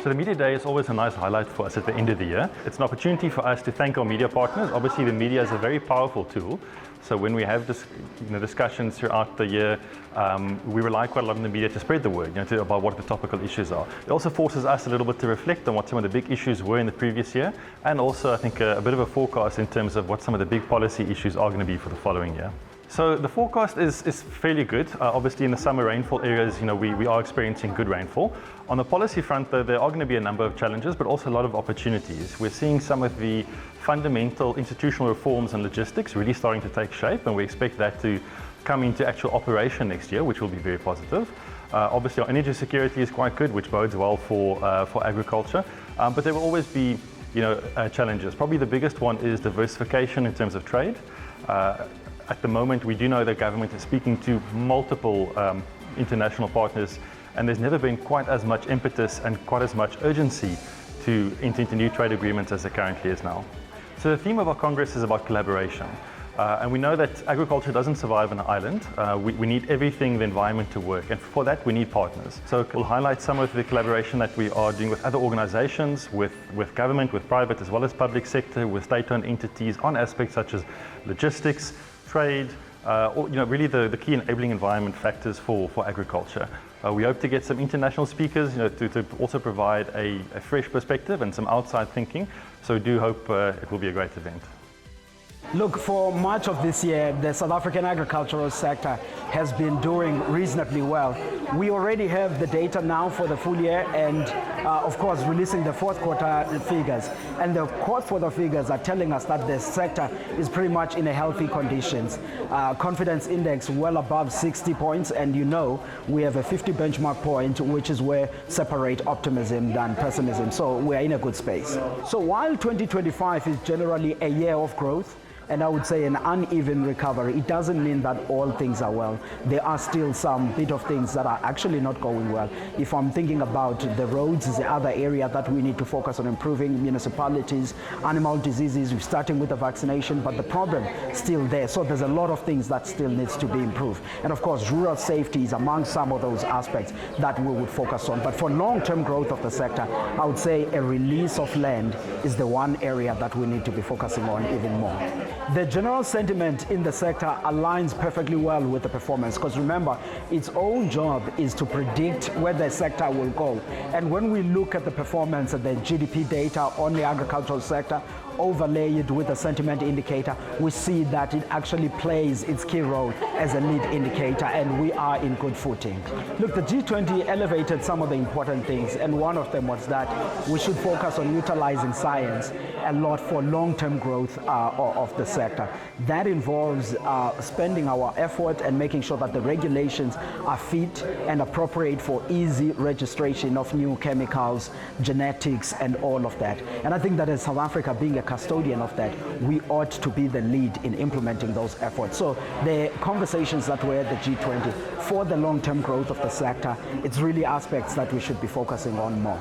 So the Media Day is always a nice highlight for us at the end of the year. It's an opportunity for us to thank our media partners. Obviously, the media is a very powerful tool. So when we have discussions throughout the year, we rely quite a lot on the media to spread the word, about what the topical issues are. It also forces us a little bit to reflect on what some of the big issues were in the previous year, and also I think a bit of a forecast in terms of what some of the big policy issues are going to be for the following year. So the forecast is fairly good. Obviously in the summer rainfall areas, we are experiencing good rainfall. On the policy front though, there are going to be a number of challenges, but also a lot of opportunities. We're seeing some of the fundamental institutional reforms and logistics really starting to take shape, and we expect that to come into actual operation next year, which will be very positive. Obviously our energy security is quite good, which bodes well for agriculture, but there will always be challenges. Probably the biggest one is diversification in terms of trade. At the moment, we do know that government is speaking to multiple international partners, and there's never been quite as much impetus and quite as much urgency to enter into new trade agreements as there currently is now. So the theme of our Congress is about collaboration. And we know that agriculture doesn't survive on an island. We need everything in the environment to work, and for that we need partners. So we'll highlight some of the collaboration that we are doing with other organizations, with government, with private as well as public sector, with state-owned entities on aspects such as logistics, trade, or really the key enabling environment factors for agriculture. We hope to get some international speakers to also provide a fresh perspective and some outside thinking. So we do hope it will be a great event. Look, for much of this year, the South African agricultural sector has been doing reasonably well. We already have the data now for the full year and, of course, releasing the fourth quarter figures. And the fourth quarter figures are telling us that the sector is pretty much in a healthy conditions. Confidence index well above 60 points, and we have a 50 benchmark point, which is where separate optimism than pessimism. So we're in a good space. So while 2025 is generally a year of growth, and I would say an uneven recovery, it doesn't mean that all things are well. There are still some bit of things that are actually not going well. If I'm thinking about the roads, is the other area that we need to focus on improving. Municipalities, animal diseases, we're starting with the vaccination, but the problem is still there. So there's a lot of things that still needs to be improved. And of course, rural safety is among some of those aspects that we would focus on. But for long-term growth of the sector, I would say a release of land is the one area that we need to be focusing on even more. The general sentiment in the sector aligns perfectly well with the performance, because remember, its own job is to predict where the sector will go. And when we look at the performance of the GDP data on the agricultural sector, overlaid with the sentiment indicator, we see that it actually plays its key role as a lead indicator, and we are in good footing. Look, the G20 elevated some of the important things, and one of them was that we should focus on utilizing science a lot for long-term growth of the sector. That involves spending our effort and making sure that the regulations are fit and appropriate for easy registration of new chemicals, genetics, and all of that. And I think that as South Africa being a custodian of that, we ought to be the lead in implementing those efforts. So the conversations that were at the G20 for the long-term growth of the sector, it's really aspects that we should be focusing on more.